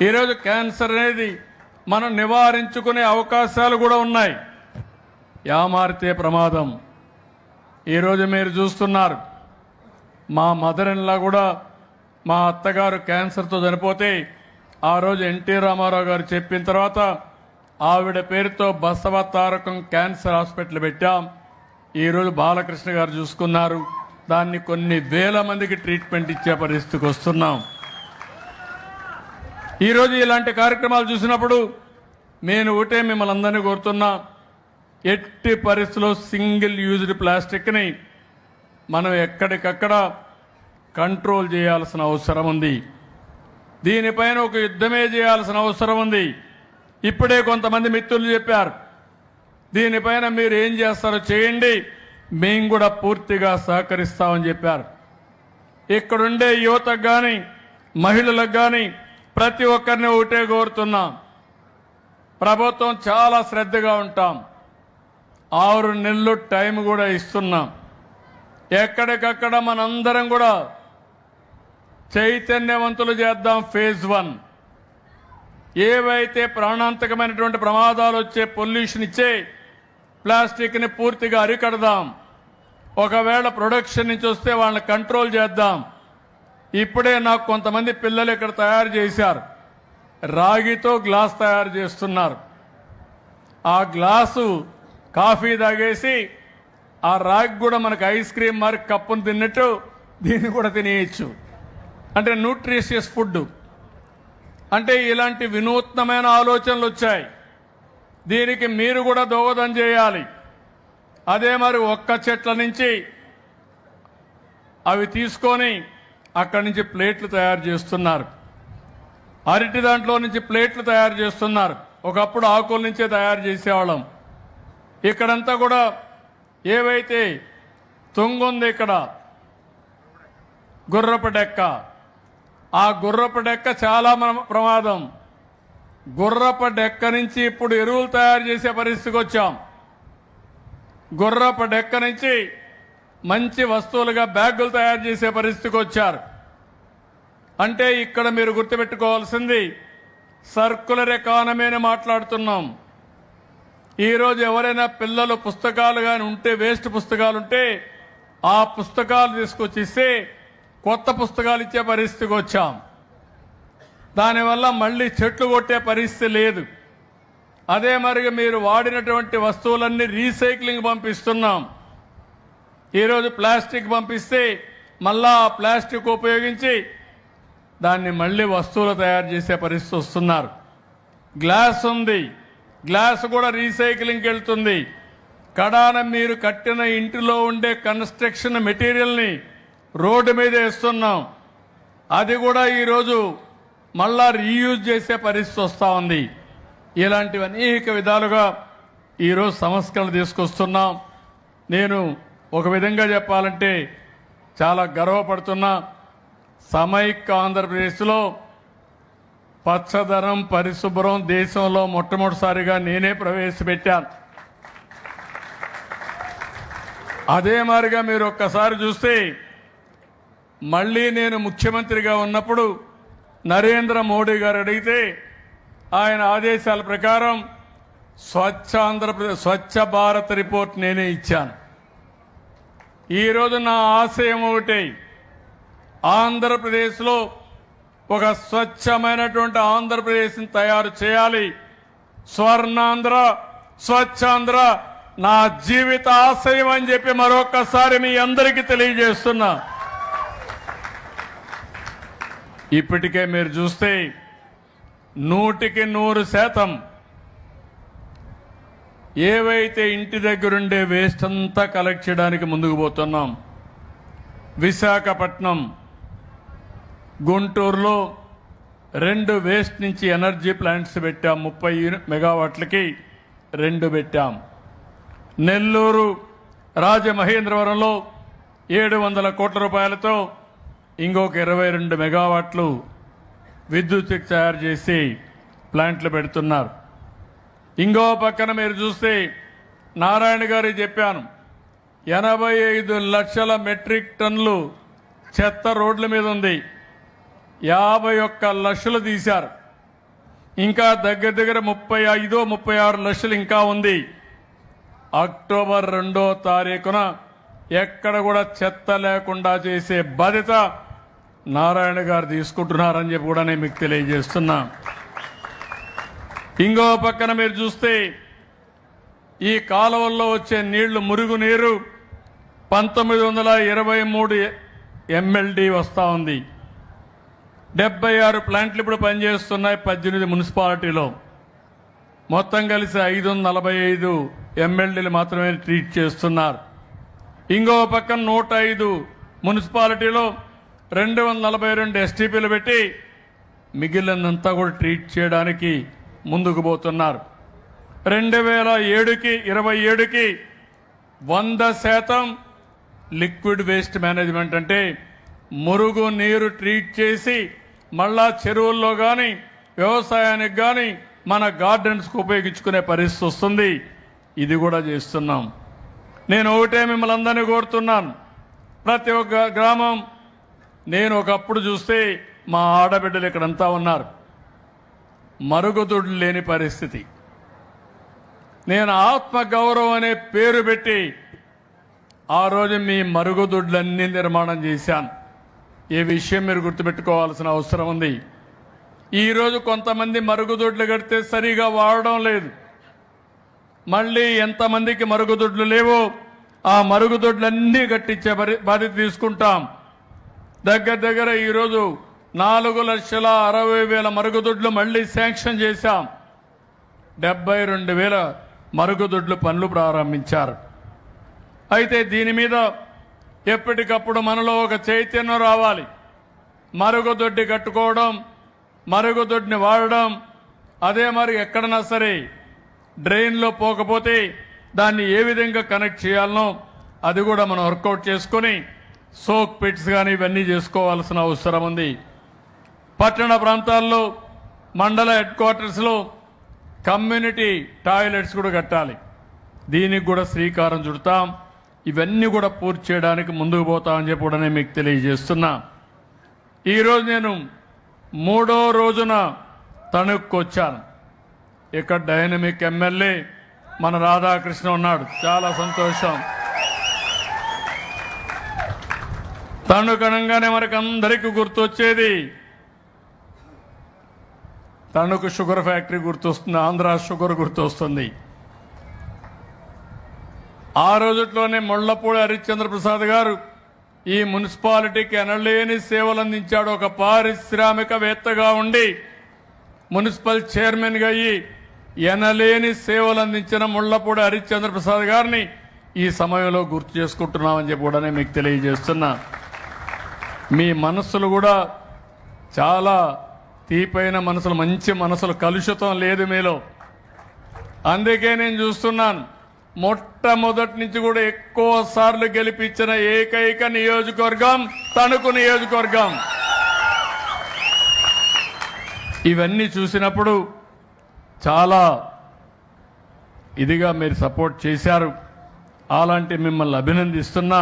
ఈరోజు క్యాన్సర్ అనేది మనం నివారించుకునే అవకాశాలు కూడా ఉన్నాయి. యామారితే ప్రమాదం. ఈరోజు మీరు చూస్తున్నారు, మా మదర్ ఇన్లా కూడా మా అత్తగారు క్యాన్సర్తో చనిపోతే ఆ రోజు ఎన్టీ రామారావు గారు చెప్పిన తర్వాత ఆవిడ పేరుతో బసవ తారకం క్యాన్సర్ హాస్పిటల్ పెట్టాం. ఈరోజు బాలకృష్ణ గారు చూసుకున్నారు. దాన్ని కొన్ని వేల మందికి ట్రీట్మెంట్ ఇచ్చే పరిస్థితికి వస్తున్నాం. ఈరోజు ఇలాంటి కార్యక్రమాలు చూసినప్పుడు నేను ఒకటే మిమ్మల్ని అందరినీ కోరుతున్నా, ఎట్టి పరిస్థితుల్లో సింగిల్ యూజ్డ్ ప్లాస్టిక్ని మనం ఎక్కడికక్కడ కంట్రోల్ చేయాల్సిన అవసరం ఉంది. దీనిపైన ఒక యుద్ధమే చేయాల్సిన అవసరం ఉంది. ఇప్పుడే కొంతమంది మిత్రులు చెప్పారు, దీనిపైన మీరు ఏం చేస్తారో చేయండి, మేము కూడా పూర్తిగా సహకరిస్తామని చెప్పారు. ఇక్కడుండే యువతకు కానీ మహిళలకు కానీ ప్రతి ఒక్కరిని ఒకటే కోరుతున్నాం, ప్రభుత్వం చాలా శ్రద్ధగా ఉంటాం. 6 నెలలు టైం కూడా ఇస్తున్నాం. ఎక్కడికక్కడ మనందరం కూడా చైతన్యవంతులు చేద్దాం. ఫేజ్ 1 ఏవైతే ప్రాణాంతకమైనటువంటి ప్రమాదాలు వచ్చే పొల్యూషన్ ఇచ్చే ప్లాస్టిక్ని పూర్తిగా అరికడదాం. ఒకవేళ ప్రొడక్షన్ నుంచి వస్తే వాళ్ళని కంట్రోల్ చేద్దాం. ఇప్పుడే నాకు కొంతమంది పిల్లలు ఇక్కడ తయారు చేశారు, రాగితో గ్లాస్ తయారు చేస్తున్నారు. ఆ గ్లాసు కాఫీ తాగేసి ఆ రాగి కూడా మనకు ఐస్ క్రీమ్ మరి కప్పును తిన్నట్టు దీన్ని కూడా తినేయచ్చు. అంటే న్యూట్రిషియస్ ఫుడ్. అంటే ఇలాంటి వినూత్నమైన ఆలోచనలు వచ్చాయి. దీనికి మీరు కూడా దోహదం చేయాలి. అదే మరి ఒక్క చెట్ల నుంచి అవి తీసుకొని అక్కడి నుంచి ప్లేట్లు తయారు చేస్తున్నారు. అరటి దాంట్లో నుంచి ప్లేట్లు తయారు చేస్తున్నారు. ఒకప్పుడు ఆకుల నుంచే తయారు చేసేవాళ్ళం. ఇక్కడంతా కూడా ఏవైతే తుంగుంది, ఇక్కడ గుర్రపు డెక్క, ఆ గుర్రపు డెక్క చాలా ప్రమాదం. గుర్రపు డెక్క నుంచి ఇప్పుడు ఎరువులు తయారు చేసే పరిస్థితికి వచ్చాం. గుర్రపు డెక్క నుంచి మంచి వస్తువులుగా బ్యాగులు తయారు చేసే పరిస్థితికి వచ్చారు. అంటే ఇక్కడ మీరు గుర్తుపెట్టుకోవాల్సింది సర్కులర్ ఎకానమీ అని మాట్లాడుతున్నాం. ఈరోజు ఎవరైనా పిల్లలు పుస్తకాలు కానీ ఉంటే, వేస్ట్ పుస్తకాలు ఉంటే ఆ పుస్తకాలు తీసుకొచ్చి ఇస్తే కొత్త పుస్తకాలు ఇచ్చే పరిస్థితికి వచ్చాం. దానివల్ల మళ్ళీ చెట్లు కొట్టే పరిస్థితి లేదు. అదే మరి మీరు వాడినటువంటి వస్తువులన్నీ రీసైక్లింగ్ పంపిస్తున్నాం. ఈరోజు ప్లాస్టిక్ పంపిస్తే మళ్ళా ఆ ప్లాస్టిక్ ఉపయోగించి దాన్ని మళ్ళీ వస్తువులు తయారు చేసే పరిస్థితి వస్తున్నారు. గ్లాస్ ఉంది, గ్లాస్ కూడా రీసైక్లింగ్కి వెళ్తుంది. కడాన మీరు కట్టిన ఇంటిలో ఉండే కన్స్ట్రక్షన్ మెటీరియల్ని రోడ్డు మీద వేస్తున్నాం. అది కూడా ఈరోజు మళ్ళా రీయూజ్ చేసే పరిస్థితి వస్తూ ఉంది. ఇలాంటివి అనేక విధాలుగా ఈరోజు సంస్కరణలు తీసుకొస్తున్నాం. నేను ఒక విధంగా చెప్పాలంటే చాలా గర్వపడుతున్నా. సమైక్య ఆంధ్రప్రదేశ్లో పచ్చదనం పరిశుభ్రం దేశంలో మొట్టమొదటిసారిగా నేనే ప్రవేశపెట్టాను. అదే మాదిరిగా మీరు ఒక్కసారి చూస్తే మళ్ళీ నేను ముఖ్యమంత్రిగా ఉన్నప్పుడు నరేంద్ర మోడీ గారు అడిగితే ఆయన ఆదేశాల ప్రకారం స్వచ్ఛ భారత్ రిపోర్ట్ నేనే ఇచ్చాను. ఈరోజు నా ఆశయం ఒకటే, ఆంధ్రప్రదేశ్లో ఒక స్వచ్ఛమైనటువంటి ఆంధ్రప్రదేశ్ని తయారు చేయాలి. స్వర్ణాంధ్ర, స్వచ్ఛాంధ్ర నా జీవిత ఆశయం అని చెప్పి మరొకసారి మీ అందరికీ తెలియజేస్తున్నా. ఇప్పటికే మీరు చూస్తే 100% ఏవైతే ఇంటి దగ్గరుండే వేస్ట్ అంతా కలెక్ట్ చేయడానికి ముందుకు పోతున్నాం. విశాఖపట్నం, గుంటూరులో 2 వేస్ట్ నుంచి ఎనర్జీ ప్లాంట్స్ పెట్టాం. 30 మెగావాట్లకి 2 పెట్టాం. నెల్లూరు, రాజమహేంద్రవరంలో 700 కోట్ల రూపాయలతో ఇంకొక 22 మెగావాట్లు విద్యుత్ తయారు చేసి ప్లాంట్లు పెడుతున్నారు. ఇంకో పక్కన మీరు చూస్తే నారాయణ గారు చెప్పాను, 85 లక్షల మెట్రిక్ టన్నులు చెత్త రోడ్ల మీద ఉంది. 51 లక్షలు తీశారు. ఇంకా దగ్గర దగ్గర 35-36 లక్షలు ఇంకా ఉంది. అక్టోబర్ 2వ తారీఖున ఎక్కడ కూడా చెత్త లేకుండా చేసే బాధ్యత నారాయణ గారు తీసుకుంటున్నారని చెప్పి కూడా నేను మీకు తెలియజేస్తున్నా. ఇంకో పక్కన మీరు చూస్తే ఈ కాలువల్లో వచ్చే నీళ్లు మురుగునీరు 1923 MLD వస్తూ ఉంది. 76 ప్లాంట్లు ఇప్పుడు పనిచేస్తున్నాయి 18 మున్సిపాలిటీలో. మొత్తం కలిసి 545 MLDలు మాత్రమే ట్రీట్ చేస్తున్నారు. ఇంకో పక్కన 105 మున్సిపాలిటీలో 242 STPలు పెట్టి మిగిలినంతా కూడా ట్రీట్ చేయడానికి ముందుకు పోతున్నారు. 2027కి 100% లిక్విడ్ వేస్ట్ మేనేజ్మెంట్ అంటే మురుగు నీరు ట్రీట్ చేసి మళ్ళా చెరువుల్లో కానీ వ్యవసాయానికి కానీ మన గార్డెన్స్కు ఉపయోగించుకునే పరిస్థితి వస్తుంది. ఇది కూడా చేస్తున్నాం. నేను ఒకటే మిమ్మల్ని అందరినీ కోరుతున్నాను. ప్రతి ఒక్క గ్రామం నేను ఒకప్పుడు చూస్తే మా ఆడబిడ్డలు ఇక్కడంతా ఉన్నారు, మరుగుదొడ్లు లేని పరిస్థితి. నేను ఆత్మగౌరవం అనే పేరు పెట్టి ఆ రోజు మీ మరుగుదొడ్లన్నీ నిర్మాణం చేశాను. ఈ విషయం మీరు గుర్తుపెట్టుకోవాల్సిన అవసరం ఉంది. ఈరోజు కొంతమంది మరుగుదొడ్లు కడితే సరిగా వాడడం లేదు. మళ్ళీ ఎంతమందికి మరుగుదొడ్లు లేవో ఆ మరుగుదొడ్లన్నీ కట్టించే బాధ్యత తీసుకుంటాం. దగ్గర దగ్గర ఈరోజు 4,60,000 మరుగుదొడ్లు మళ్ళీ శాంక్షన్ చేశాం. 72,000 మరుగుదొడ్లు పనులు ప్రారంభించారు. అయితే దీని మీద ఎప్పటికప్పుడు మనలో ఒక చైతన్యం రావాలి. మరుగుదొడ్డి కట్టుకోవడం, మరుగుదొడ్డిని వాడడం, అదే మరి ఎక్కడన్నా సరే డ్రైన్లో పోకపోతే దాన్ని ఏ విధంగా కనెక్ట్ చేయాలనో అది కూడా మనం వర్కౌట్ చేసుకొని సోక్ పిట్స్ కానీ ఇవన్నీ చేసుకోవాల్సిన అవసరం ఉంది. పట్టణ ప్రాంతాల్లో మండల హెడ్ క్వార్టర్స్లో కమ్యూనిటీ టాయిలెట్స్ కూడా కట్టాలి. దీనికి కూడా శ్రీకారం చుడతాం. ఇవన్నీ కూడా పూర్తి చేయడానికి ముందుకు పోతామని చెప్పి కూడా నేను మీకు తెలియజేస్తున్నా. ఈరోజు నేను 3వ రోజున తణుక్కు వచ్చాను. ఇక్కడ డైనమిక్ ఎమ్మెల్యే మన రాధాకృష్ణ ఉన్నాడు, చాలా సంతోషం. తణుకు అనగానే మనకు అందరికీ గుర్తొచ్చేది తణుకు షుగర్ ఫ్యాక్టరీ గుర్తొస్తుంది, ఆంధ్ర షుగర్ గుర్తొస్తుంది. ఆ రోజుట్లోనే ముళ్లపూడి హరిశ్చంద్ర ప్రసాద్ గారు ఈ మున్సిపాలిటీకి ఎనలేని సేవలు అందించాడు. ఒక పారిశ్రామికవేత్తగా ఉండి మున్సిపల్ చైర్మన్గా అయ్యి ఎనలేని సేవలు అందించిన ముళ్లపూడి హరిశ్చంద్ర ప్రసాద్ గారిని ఈ సమయంలో గుర్తు చేసుకుంటున్నామని చెప్పి కూడా నేను మీకు తెలియజేస్తున్నా. మీ మనస్సులు కూడా చాలా తీపైన మనసులు, మంచి మనసులు, కలుషితం లేదు మీలో. అందుకే నేను చూస్తున్నాను మొట్టమొదటి నుంచి కూడా ఎక్కువ సార్లు గెలిపించిన ఏకైక నియోజకవర్గం తణుకు నియోజకవర్గం. ఇవన్నీ చూసినప్పుడు చాలా ఇదిగా మీరు సపోర్ట్ చేశారు. అలాంటి మిమ్మల్ని అభినందిస్తున్నా.